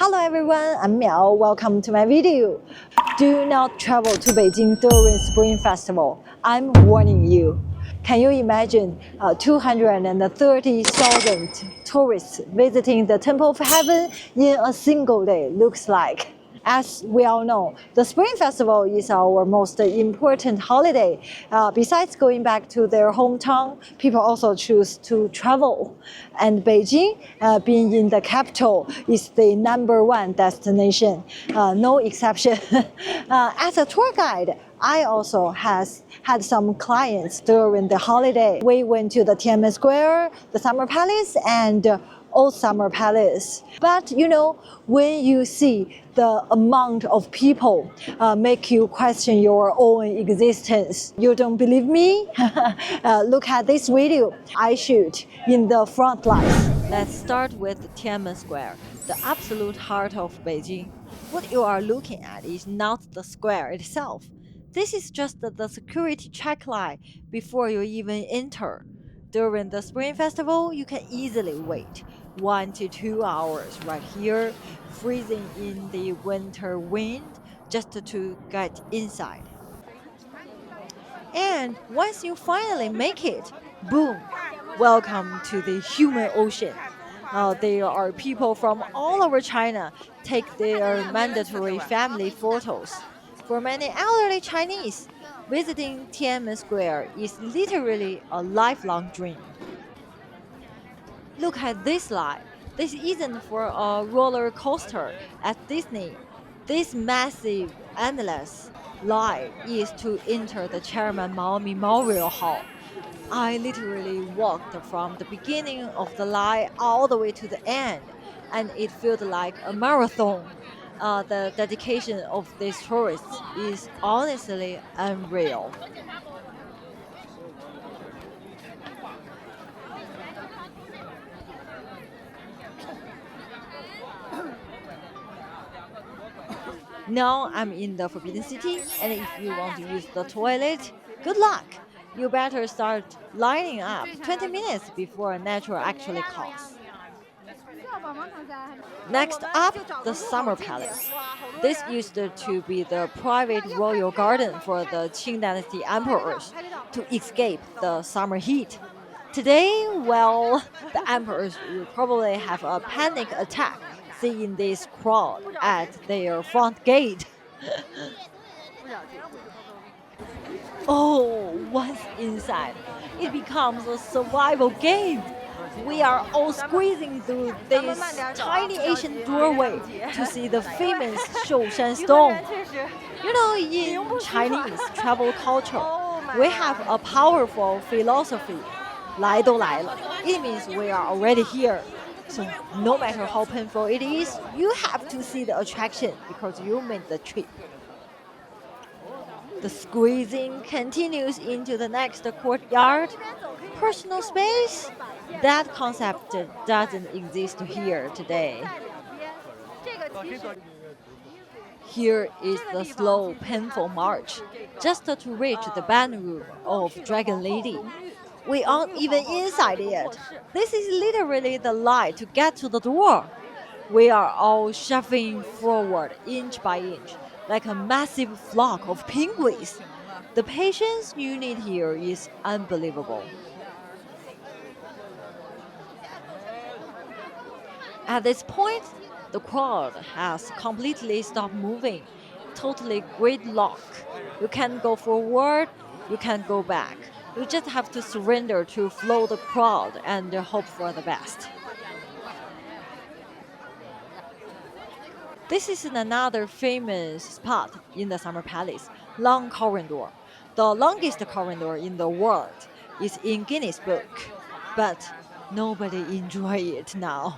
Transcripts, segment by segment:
Hello everyone, I'm Miao. Welcome to my video. Do not travel to Beijing during Spring Festival. I'm warning you. Can you imagine 230,000 tourists visiting the Temple of Heaven in a single day looks like? As we all know, the Spring Festival is our most important holiday. Besides going back to their hometown, people also choose to travel. And Beijing, being in the capital, is the #1 destination, no exception. As a tour guide, I also had some clients during the holiday. We went to the Tiananmen Square, the Summer Palace, and Old Summer Palace. But you know, when you see the amount of people make you question your own existence. You don't believe me? Look at this video I shoot in the front lines. Let's start with Tiananmen Square, the absolute heart of Beijing. What you are looking at is not the square itself. This is just the security check line before you even enter. During the Spring Festival, you can easily wait 1 to 2 hours right here, freezing in the winter wind just to get inside. And once you finally make it, boom, welcome to the human ocean. There are people from all over China take their mandatory family photos. For many elderly Chinese, visiting Tiananmen Square is literally a lifelong dream. Look at this line. This isn't for a roller coaster at Disney. This massive, endless line is to enter the Chairman Mao Memorial Hall. I literally walked from the beginning of the line all the way to the end, and it felt like a marathon. The dedication of these tourists is honestly unreal. Now I'm in the Forbidden City, and if you want to use the toilet, good luck! You better start lining up 20 minutes before natural actually calls. Next up, the Summer Palace. This used to be the private royal garden for the Qing Dynasty emperors to escape the summer heat. Today, well, the emperors will probably have a panic attack seeing this crowd at their front gate. Oh, once inside, it becomes a survival game. We are all squeezing through this tiny Asian doorway to see the famous Shoushan Stone. You know, in Chinese travel culture, we have a powerful philosophy, Lai Dou Lai. It means we are already here. So no matter how painful it is, you have to see the attraction because you made the trip. The squeezing continues into the next courtyard. Personal space? That concept doesn't exist here today. Here is the slow, painful march, just to reach the band room of Dragon Lady. We aren't even inside yet. This is literally the line to get to the door. We are all shoving forward inch by inch, like a massive flock of penguins. The patience you need here is unbelievable. At this point, the crowd has completely stopped moving, totally gridlock. You can't go forward, you can't go back. You just have to surrender to flow the crowd and hope for the best. This is another famous spot in the Summer Palace, Long Corridor. The longest corridor in the world is in Guinness Book, but nobody enjoy it now.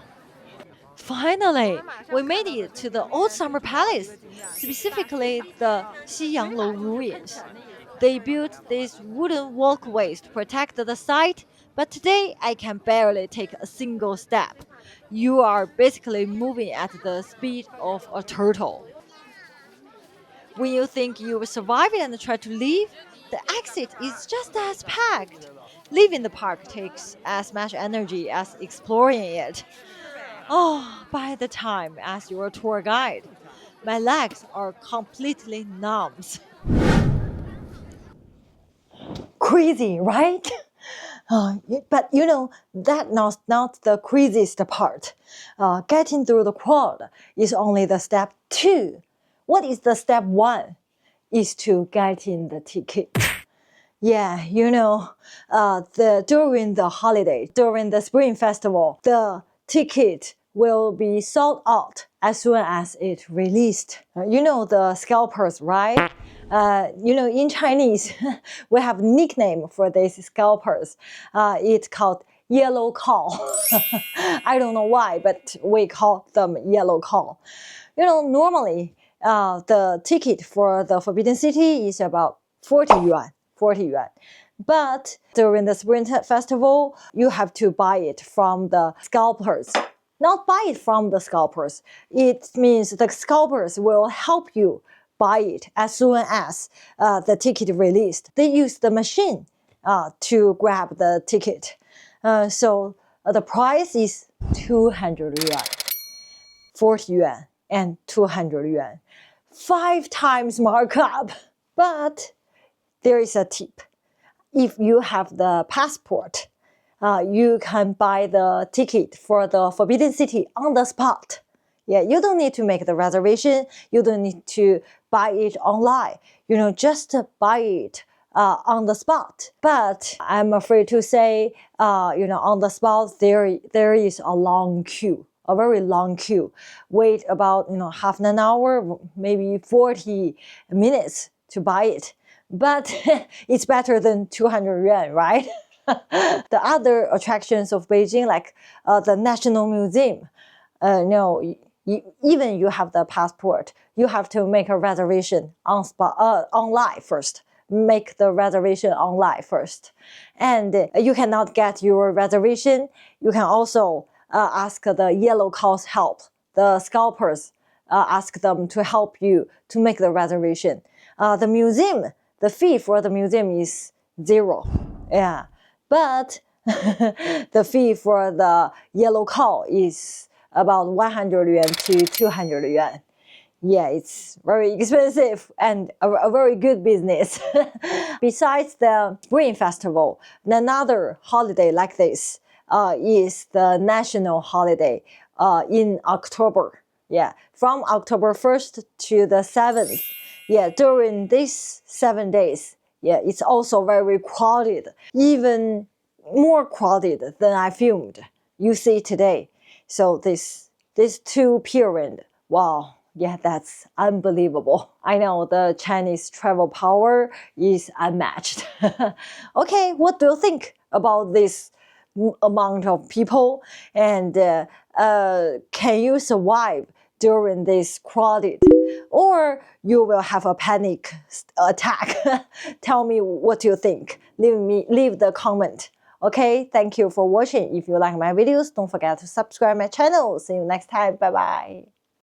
Finally, we made it to the Old Summer Palace, specifically the Xiyanglou ruins. They built these wooden walkways to protect the site, but today I can barely take a single step. You are basically moving at the speed of a turtle. When you think you will survive it and try to leave, the exit is just as packed. Leaving the park takes as much energy as exploring it. Oh, by the time as your tour guide, my legs are completely numb. Crazy, right? But you know, that not the craziest part. Getting through the crowd is only the step 2. What is the step 1? Is to get in the ticket. Yeah, you know, during the holiday, during the Spring Festival, the ticket will be sold out as soon as it released. You know the scalpers, right? You know, in Chinese, we have nickname for these scalpers. It's called yellow cow. I don't know why, but we call them yellow cow. You know, normally the ticket for the Forbidden City is about 40 yuan. 40 yuan. But during the Spring Festival, you have to buy it from the scalpers. Not buy it from the scalpers. It means the scalpers will help you buy it as soon as the ticket released. They use the machine to grab the ticket. So the price is 200 yuan, 40 yuan, and 200 yuan. 5 times markup. But there is a tip. If you have the passport, you can buy the ticket for the Forbidden City on the spot. Yeah, you don't need to make the reservation. You don't need to buy it online. You know, just buy it on the spot. But I'm afraid to say, you know, on the spot there is a long queue. A very long queue. Wait about, you know, half an hour, maybe 40 minutes to buy it. But it's better than 200 yuan, right? The other attractions of Beijing, like the National Museum, no, even you have the passport, you have to make a reservation on spot, online first. Make the reservation online first. And you cannot get your reservation. You can also ask the yellow cow's help, the scalpers, ask them to help you to make the reservation. The museum, the fee for the museum is 0. Yeah. But the fee for the yellow cow is about 100 yuan to 200 yuan. Yeah, it's very expensive and a very good business. Besides the Spring Festival, another holiday like this is the national holiday in October. Yeah, from October 1st to the 7th. Yeah, during these 7 days, yeah, it's also very crowded, even more crowded than I filmed. You see today. So this 2 period, wow, yeah, that's unbelievable. I know the Chinese travel power is unmatched. Okay, what do you think about this amount of people? And can you survive during this crowded? Or you will have a panic attack? Tell me what you think. Leave the comment. Okay, thank you for watching. If you like my videos, don't forget to subscribe my channel. See you next time. Bye bye.